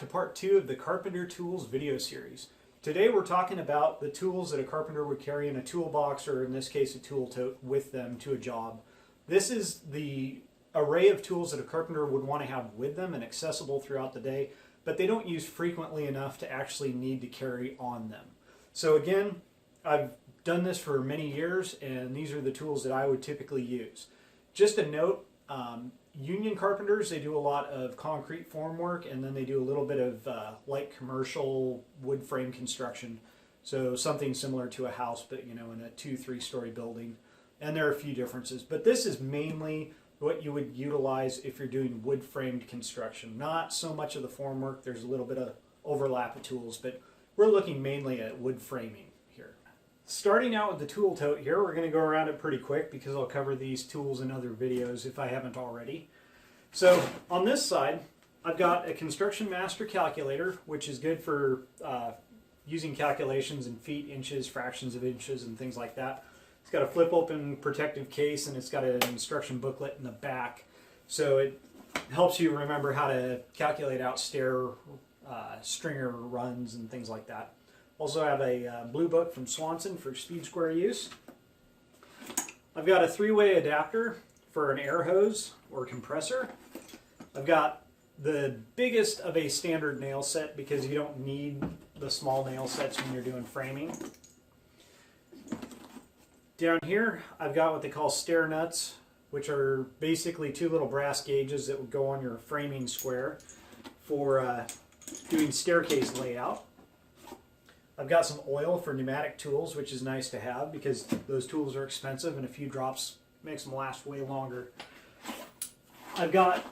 to part 2 of the Carpenter Tools video series. Today we're talking about the tools that a carpenter would carry in a toolbox, or in this case a tool tote, with them to a job. This is the array of tools that a carpenter would want to have with them and accessible throughout the day, but they don't use frequently enough to actually need to carry on them. So again, I've done this for many years, and these are the tools that I would typically use. Just a note, union carpenters, they do a lot of concrete form work, and then they do a little bit of light commercial wood frame construction. So something similar to a house, but in a 2-3 story building. And there are a few differences, but this is mainly what you would utilize if you're doing wood framed construction. Not so much of the form work, there's a little bit of overlap of tools, but we're looking mainly at wood framing here. Starting out with the tool tote here, we're going to go around it pretty quick because I'll cover these tools in other videos if I haven't already. So on this side, I've got a Construction Master calculator, which is good for using calculations in feet, inches, fractions of inches, and things like that. It's got a flip open protective case, and it's got an instruction booklet in the back. So it helps you remember how to calculate out stair, stringer runs, and things like that. Also have a blue book from Swanson for speed square use. I've got a 3-way adapter for an air hose or compressor. I've got the biggest of a standard nail set because you don't need the small nail sets when you're doing framing. Down here, I've got what they call stair nuts, which are basically 2 little brass gauges that would go on your framing square for doing staircase layout. I've got some oil for pneumatic tools, which is nice to have because those tools are expensive and a few drops makes them last way longer. I've got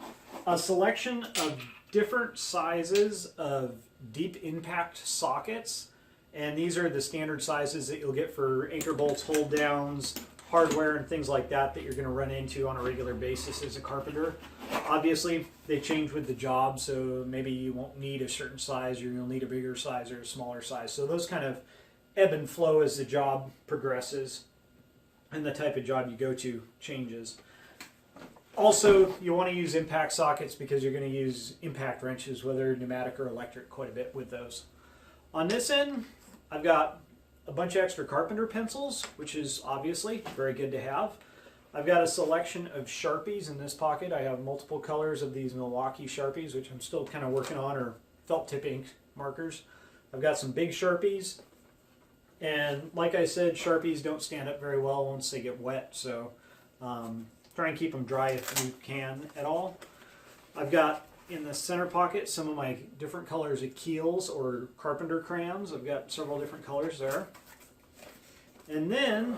a selection of different sizes of deep impact sockets, and these are the standard sizes that you'll get for anchor bolts, hold downs, hardware, and things like that that you're going to run into on a regular basis as a carpenter. Obviously, they change with the job, so maybe you won't need a certain size, or you'll need a bigger size or a smaller size. So those kind of ebb and flow as the job progresses and the type of job you go to changes. Also, you want to use impact sockets because you're going to use impact wrenches, whether pneumatic or electric, quite a bit with those. On this end, I've got a bunch of extra carpenter pencils, which is obviously very good to have. I've got a selection of Sharpies in this pocket. I have multiple colors of these Milwaukee Sharpies, which I'm still kind of working on, or felt tip ink markers. I've got some big Sharpies, and like I said, Sharpies don't stand up very well once they get wet, so try and keep them dry if you can at all. I've got in the center pocket some of my different colors of Keels or Carpenter crayons. I've got several different colors there. And then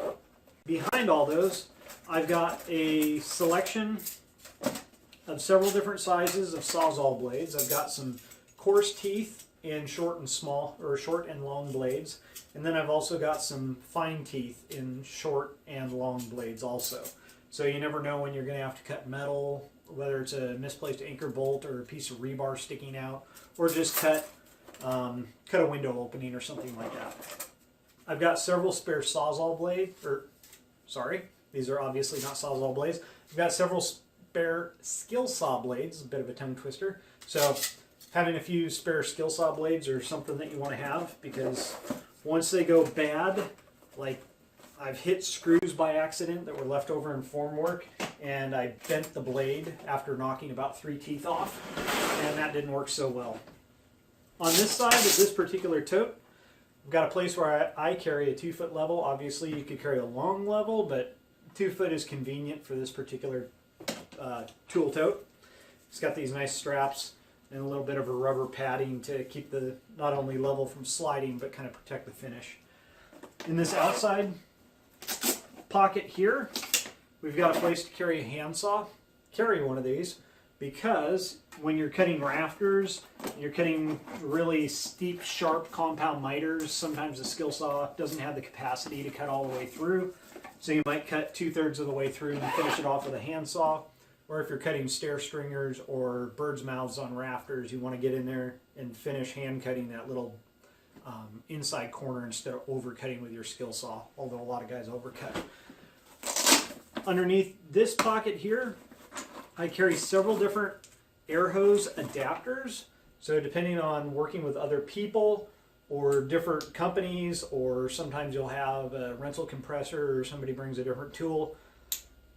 behind all those, I've got a selection of several different sizes of Sawzall blades. I've got some coarse teeth in short and long blades, and then I've also got some fine teeth in short and long blades also. So you never know when you're going to have to cut metal, whether it's a misplaced anchor bolt or a piece of rebar sticking out, or just cut a window opening or something like that. I've got several spare Sawzall blades, these are obviously not Sawzall blades. I've got several spare skill saw blades, a bit of a tongue twister. So having a few spare skill saw blades are something that you want to have, because once they go bad, like I've hit screws by accident that were left over in form work, and I bent the blade after knocking about 3 teeth off, and that didn't work so well. On this side of this particular tote, I've got a place where I carry a 2-foot level. Obviously you could carry a long level, but 2 foot is convenient for this particular tool tote. It's got these nice straps and a little bit of a rubber padding to keep the not only level from sliding, but kind of protect the finish. In this outside pocket here, we've got a place to carry a handsaw. Carry one of these because when you're cutting rafters, you're cutting really steep, sharp compound miters, sometimes the skill saw doesn't have the capacity to cut all the way through. So you might cut 2/3 of the way through and finish it off with a handsaw. Or if you're cutting stair stringers or bird's mouths on rafters, you want to get in there and finish hand cutting that little inside corner instead of overcutting with your skill saw, although a lot of guys overcut. Underneath this pocket here, I carry several different air hose adapters. So depending on working with other people or different companies, or sometimes you'll have a rental compressor or somebody brings a different tool.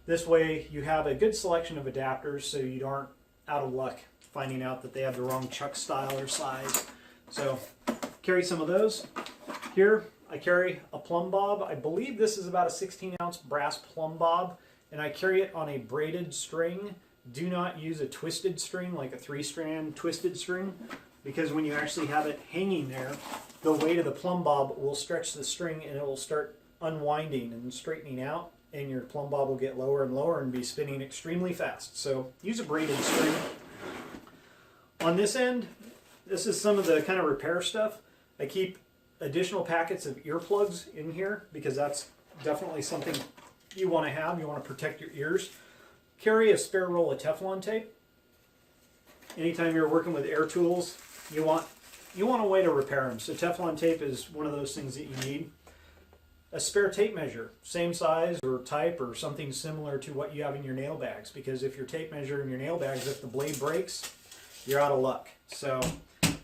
This way you have a good selection of adapters so you aren't out of luck finding out that they have the wrong chuck style or size. So carry some of those. Here I carry a plumb bob. I believe this is about a 16-ounce brass plumb bob, and I carry it on a braided string. Do not use a twisted string, like a 3-strand twisted string, because when you actually have it hanging there, the weight of the plumb bob will stretch the string and it will start unwinding and straightening out, and your plumb bob will get lower and lower and be spinning extremely fast. So use a braided string. On this end, this is some of the kind of repair stuff. I keep additional packets of earplugs in here because that's definitely something you want to have. You want to protect your ears. Carry a spare roll of Teflon tape. Anytime you're working with air tools, you want a way to repair them. So Teflon tape is one of those things that you need. A spare tape measure, same size or type or something similar to what you have in your nail bags, because if your tape measure in your nail bags, if the blade breaks, you're out of luck. So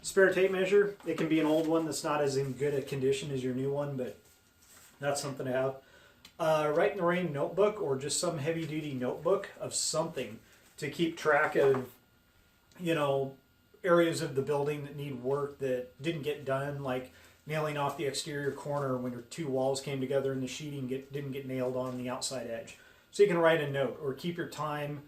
spare tape measure, it can be an old one that's not as in good a condition as your new one, but that's something to have. Write in the Rain notebook, or just some heavy duty notebook of something to keep track of, you know, areas of the building that need work that didn't get done, like nailing off the exterior corner when your two walls came together and the sheeting didn't get nailed on the outside edge. So you can write a note, or keep your time,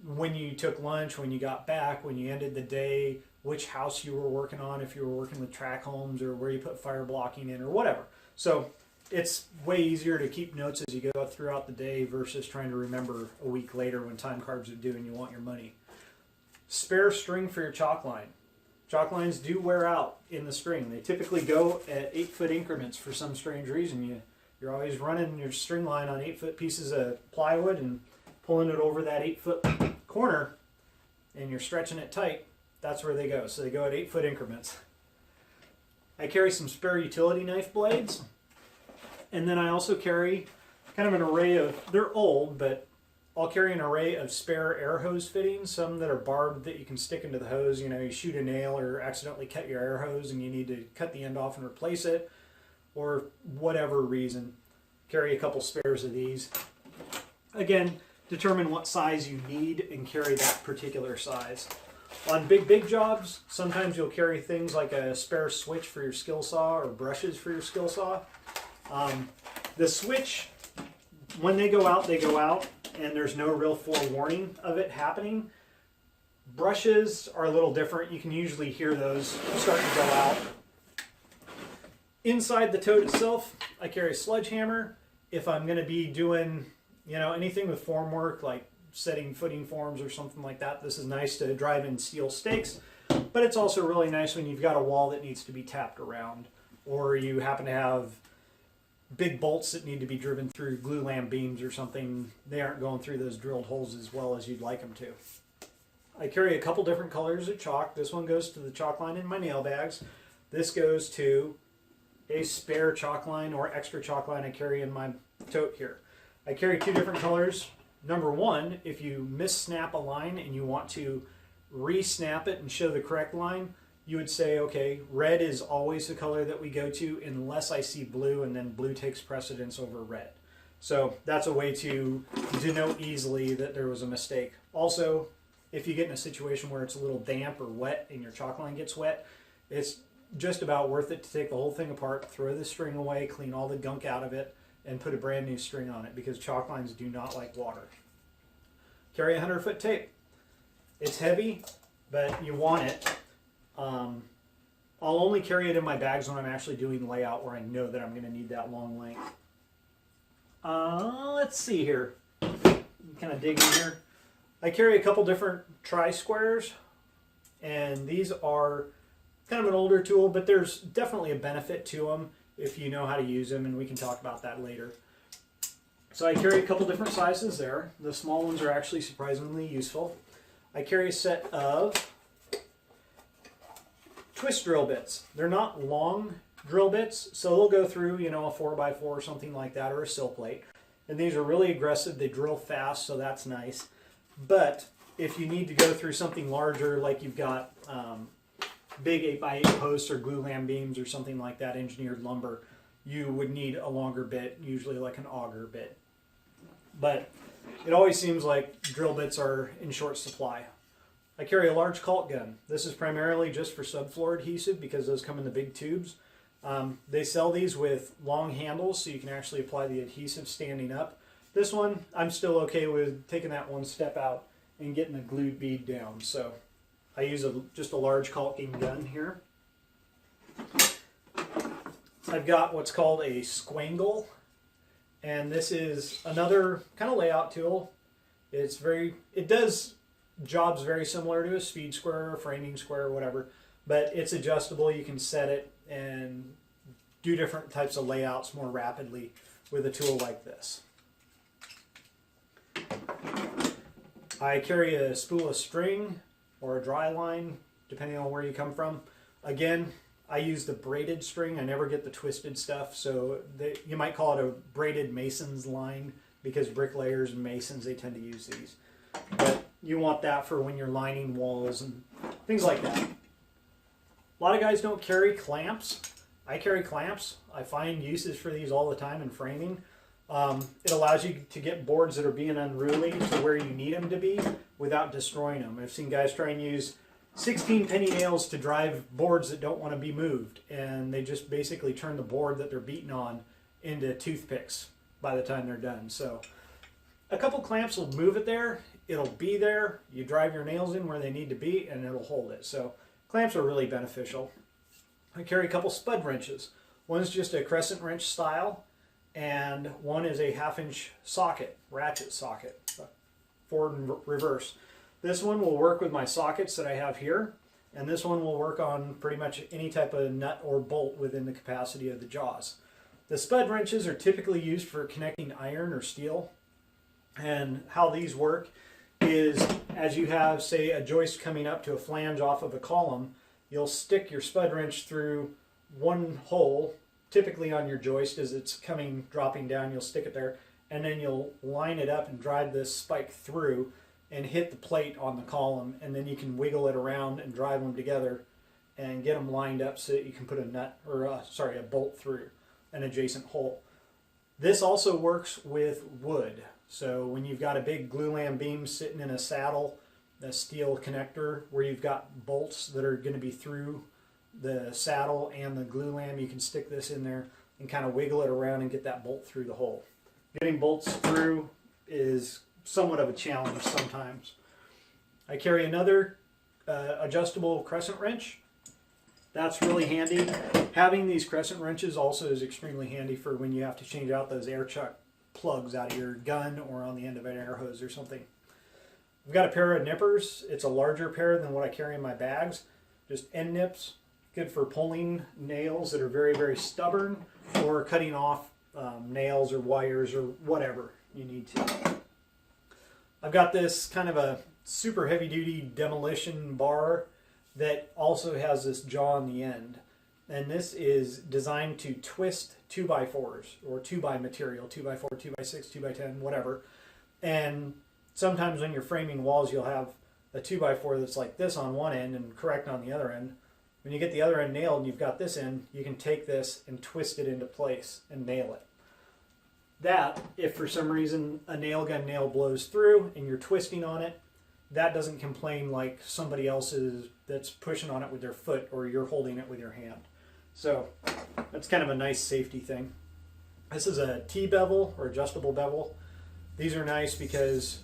when you took lunch, when you got back, when you ended the day, which house you were working on, if you were working with track homes, or where you put fire blocking in, or whatever. So it's way easier to keep notes as you go throughout the day versus trying to remember a week later when time cards are due and you want your money. Spare string for your chalk line. Chalk lines do wear out in the string. They typically go at 8-foot increments for some strange reason. You're always running your string line on 8-foot pieces of plywood and pulling it over that 8-foot corner, and you're stretching it tight. That's where they go. So they go at 8-foot increments. I carry some spare utility knife blades, and then I also carry kind of an array of, they're old, but I'll carry an array of spare air hose fittings, some that are barbed that you can stick into the hose. You know, you shoot a nail or accidentally cut your air hose and you need to cut the end off and replace it, or whatever reason. Carry a couple spares of these. Again, determine what size you need and carry that particular size. On big jobs, sometimes you'll carry things like a spare switch for your skill saw or brushes for your skill saw. The switch, when they go out, and there's no real forewarning of it happening. Brushes are a little different. You can usually hear those starting to go out. Inside the tote itself, I carry a sledgehammer. If I'm going to be doing, you know, anything with form work, like setting footing forms or something like that, this is nice to drive in steel stakes. But it's also really nice when you've got a wall that needs to be tapped around, or you happen to have big bolts that need to be driven through glue lamp beams or something. They aren't going through those drilled holes as well as you'd like them to. I carry a couple different colors of chalk. This one goes to the chalk line in my nail bags. This goes to a spare chalk line or extra chalk line I carry in my tote here. I carry two different colors. Number one, if you mis-snap a line and you want to re-snap it and show the correct line, you would say, okay, red is always the color that we go to unless I see blue, and then blue takes precedence over red. So that's a way to denote easily that there was a mistake. Also, if you get in a situation where it's a little damp or wet and your chalk line gets wet, it's just about worth it to take the whole thing apart, throw the string away, clean all the gunk out of it, and put a brand new string on it, because chalk lines do not like water. Carry 100-foot tape. It's heavy, but you want it. I'll only carry it in my bags when I'm actually doing layout where I know that I'm going to need that long length. Let's see here. Kind of dig in here. I carry a couple different tri-squares, and these are kind of an older tool, but there's definitely a benefit to them if you know how to use them, and we can talk about that later. So I carry a couple different sizes there. The small ones are actually surprisingly useful. I carry a set of twist drill bits. They're not long drill bits, so they'll go through, you know, a 4x4 or something like that, or a sill plate. And these are really aggressive. They drill fast, so that's nice. But if you need to go through something larger, like you've got big 8x8 posts or glulam beams or something like that, engineered lumber, you would need a longer bit, usually like an auger bit. But it always seems like drill bits are in short supply. I carry a large caulk gun. This is primarily just for subfloor adhesive because those come in the big tubes. They sell these with long handles so you can actually apply the adhesive standing up. This one, I'm still okay with taking that one step out and getting the glued bead down. So I use just a large caulking gun here. I've got what's called a squangle, and this is another kind of layout tool. It does jobs very similar to a speed square or framing square or whatever, but it's adjustable. You can set it and do different types of layouts more rapidly with a tool like this. I carry a spool of string or a dry line, depending on where you come from. Again, I use the braided string. I never get the twisted stuff, so you might call it a braided mason's line because bricklayers and masons, they tend to use these. But you want that for when you're lining walls and things like that. A lot of guys don't carry clamps. I carry clamps. I find uses for these all the time in framing. It allows you to get boards that are being unruly to where you need them to be without destroying them. I've seen guys try and use 16 penny nails to drive boards that don't want to be moved, and they just basically turn the board that they're beating on into toothpicks by the time they're done. So a couple clamps will move it there. It'll be there. You drive your nails in where they need to be and it'll hold it. So clamps are really beneficial. I carry a couple spud wrenches. One's just a crescent wrench style, and one is a 1/2-inch socket, ratchet socket, forward and reverse. This one will work with my sockets that I have here, and this one will work on pretty much any type of nut or bolt within the capacity of the jaws. The spud wrenches are typically used for connecting iron or steel, and how these work is as you have, say, a joist coming up to a flange off of a column, you'll stick your spud wrench through one hole, typically on your joist as it's dropping down, you'll stick it there, and then you'll line it up and drive this spike through and hit the plate on the column, and then you can wiggle it around and drive them together and get them lined up so that you can put a bolt through an adjacent hole. This also works with wood. So when you've got a big glulam beam sitting in a saddle, a steel connector where you've got bolts that are going to be through the saddle and the glulam, you can stick this in there and kind of wiggle it around and get that bolt through the hole. Getting bolts through is somewhat of a challenge sometimes. I carry another adjustable crescent wrench. That's really handy. Having these crescent wrenches also is extremely handy for when you have to change out those air chuck plugs out of your gun or on the end of an air hose or something. I've got a pair of nippers. It's a larger pair than what I carry in my bags. Just end nips, good for pulling nails that are very, very stubborn or cutting off nails or wires or whatever you need to. I've got this kind of a super heavy duty demolition bar that also has this jaw on the end. And this is designed to twist 2x4s or 2x material, 2x4, 2x6, 2x10, whatever. And sometimes when you're framing walls, you'll have a 2x4 that's like this on one end and correct on the other end. When you get the other end nailed and you've got this end, you can take this and twist it into place and nail it. That, if for some reason a nail gun nail blows through and you're twisting on it, that doesn't complain like somebody else is that's pushing on it with their foot or you're holding it with your hand. So that's kind of a nice safety thing. This is a T-bevel or adjustable bevel. These are nice because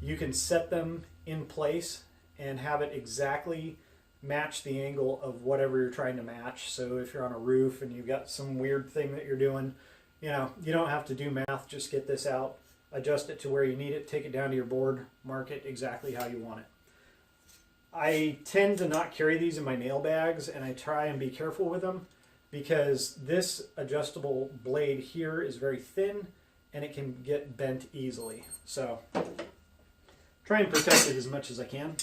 you can set them in place and have it exactly match the angle of whatever you're trying to match. So if you're on a roof and you've got some weird thing that you're doing, you don't have to do math, just get this out, adjust it to where you need it, take it down to your board, mark it exactly how you want it. I tend to not carry these in my nail bags, and I try and be careful with them because this adjustable blade here is very thin and it can get bent easily. So try and protect it as much as I can.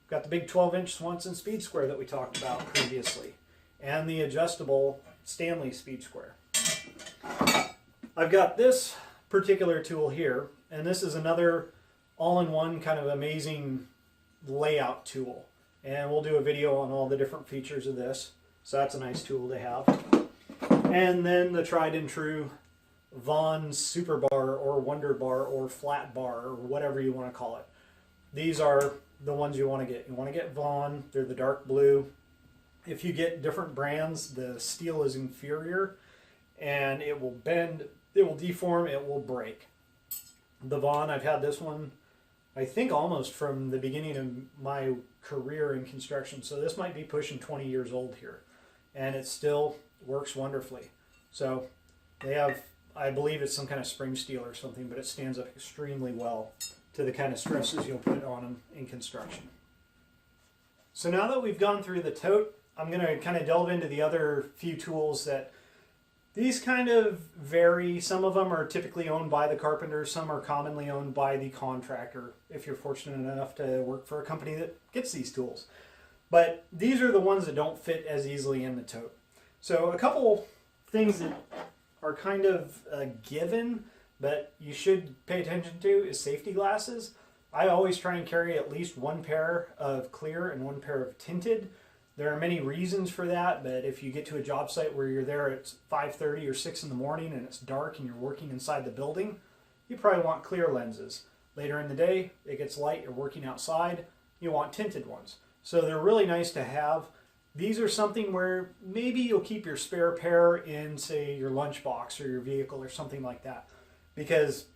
Got the big 12-inch Swanson speed square that we talked about previously and the adjustable Stanley speed square. I've got this particular tool here, and this is another all-in-one kind of amazing layout tool. and we'll do a video on all the different features of this. So that's a nice tool to have. And then the tried and true Vaughn's Super Bar or Wonder Bar or Flat Bar or whatever you want to call it. These are the ones you want to get. You want to get Vaughn. They're the dark blue. If you get different brands, the steel is inferior and it will bend, it will deform, it will break. The Vaughn, I've had this one, I think almost from the beginning of my career in construction. So this might be pushing 20 years old here. And it still works wonderfully. So they have, I believe it's some kind of spring steel or something, but it stands up extremely well to the kind of stresses you'll put on them in construction. So now that we've gone through the tote, I'm going to kind of delve into the other few tools that these kind of vary. Some of them are typically owned by the carpenter, some are commonly owned by the contractor, if you're fortunate enough to work for a company that gets these tools. But these are the ones that don't fit as easily in the tote. So a couple things that are kind of a given, but you should pay attention to is safety glasses. I always try and carry at least one pair of clear and one pair of tinted. There are many reasons for that, but if you get to a job site where you're there at 5:30 or 6 in the morning and it's dark and you're working inside the building, you probably want clear lenses. Later in the day, it gets light, you're working outside, you want tinted ones. So they're really nice to have. These are something where maybe you'll keep your spare pair in, say, your lunchbox or your vehicle or something like that, because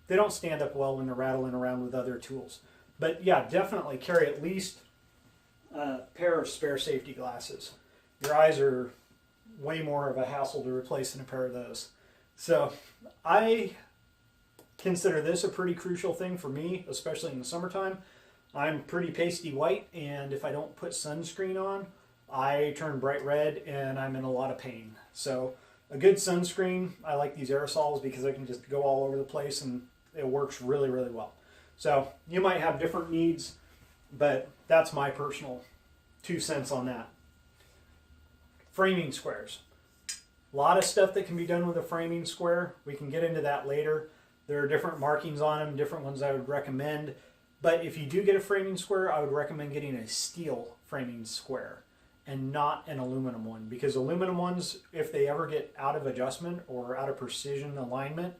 they don't stand up well when they're rattling around with other tools. But yeah, definitely carry at least a pair of spare safety glasses. Your eyes are way more of a hassle to replace than a pair of those. So I consider this a pretty crucial thing for me, especially in the summertime. I'm pretty pasty white, and if I don't put sunscreen on, I turn bright red and I'm in a lot of pain. So a good sunscreen, I like these aerosols because I can just go all over the place and it works really, really well. So you might have different needs, but that's my personal 2 cents on that. Framing squares. A lot of stuff that can be done with a framing square. We can get into that later. There are different markings on them, different ones I would recommend. But if you do get a framing square, I would recommend getting a steel framing square and not an aluminum one, because aluminum ones, if they ever get out of adjustment or out of precision alignment,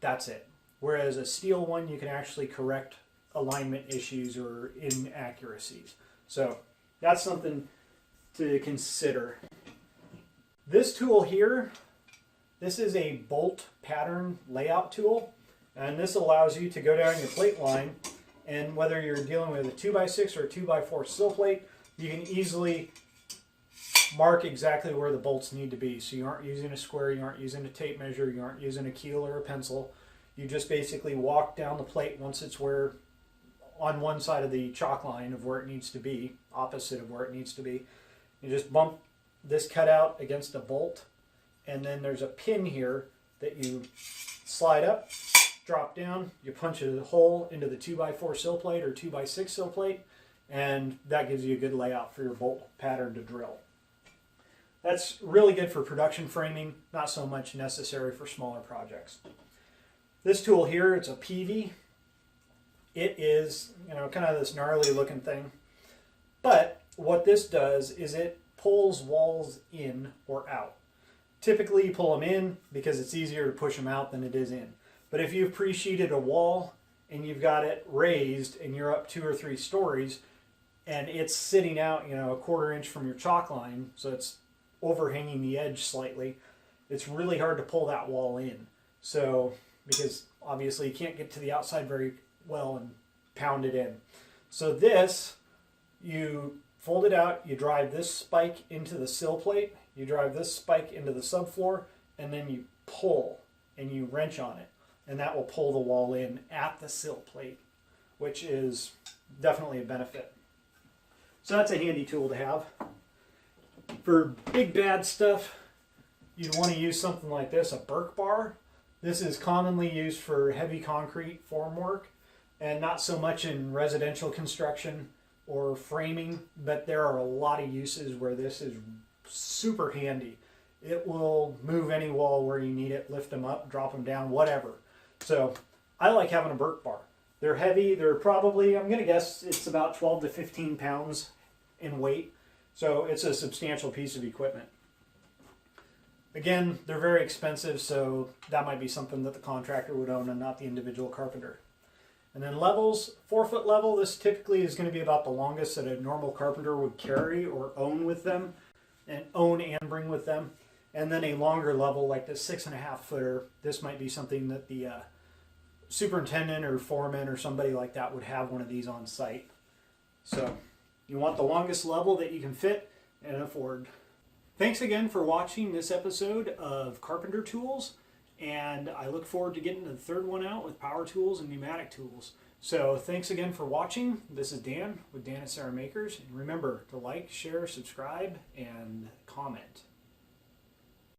that's it. Whereas a steel one, you can actually correct alignment issues or inaccuracies. So that's something to consider. This tool here, this is a bolt pattern layout tool, and this allows you to go down your plate line, and whether you're dealing with a 2x6 or a 2x4 sill plate, you can easily mark exactly where the bolts need to be. So you aren't using a square, you aren't using a tape measure, you aren't using a keel or a pencil. You just basically walk down the plate once it's where on one side of the chalk line of where it needs to be, opposite of where it needs to be. You just bump this cutout against a bolt, and then there's a pin here that you slide up, drop down, you punch a hole into the 2x4 sill plate or 2x6 sill plate, and that gives you a good layout for your bolt pattern to drill. That's really good for production framing, not so much necessary for smaller projects. This tool here, it's a peavey. It is, kind of this gnarly looking thing. But what this does is it pulls walls in or out. Typically you pull them in because it's easier to push them out than it is in. But if you've pre-sheeted a wall and you've got it raised and you're up 2 or 3 stories and it's sitting out, a 1/4 inch from your chalk line, so it's overhanging the edge slightly, it's really hard to pull that wall in. So, because obviously you can't get to the outside very well and pound it in. So this, you fold it out, you drive this spike into the sill plate, you drive this spike into the subfloor, and then you pull and you wrench on it, and that will pull the wall in at the sill plate, which is definitely a benefit. So that's a handy tool to have. For big bad stuff, you'd want to use something like this, a Perk Bar. This is commonly used for heavy concrete formwork and not so much in residential construction or framing, but there are a lot of uses where this is super handy. It will move any wall where you need it, lift them up, drop them down, whatever. So I like having a Perk Bar. They're heavy. They're probably, I'm going to guess, it's about 12 to 15 pounds in weight. So it's a substantial piece of equipment. Again, they're very expensive, so that might be something that the contractor would own and not the individual carpenter. And then levels, 4-foot level, this typically is going to be about the longest that a normal carpenter would carry or own with them, and bring with them. And then a longer level like the 6.5 footer, this might be something that the superintendent or foreman or somebody like that would have one of these on site. So you want the longest level that you can fit and afford. Thanks again for watching this episode of Carpenter Tools, and I look forward to getting the third one out with power tools and pneumatic tools. So thanks again for watching. This is Dan with Dan and Sarah Makers, and remember to like, share, subscribe, and comment.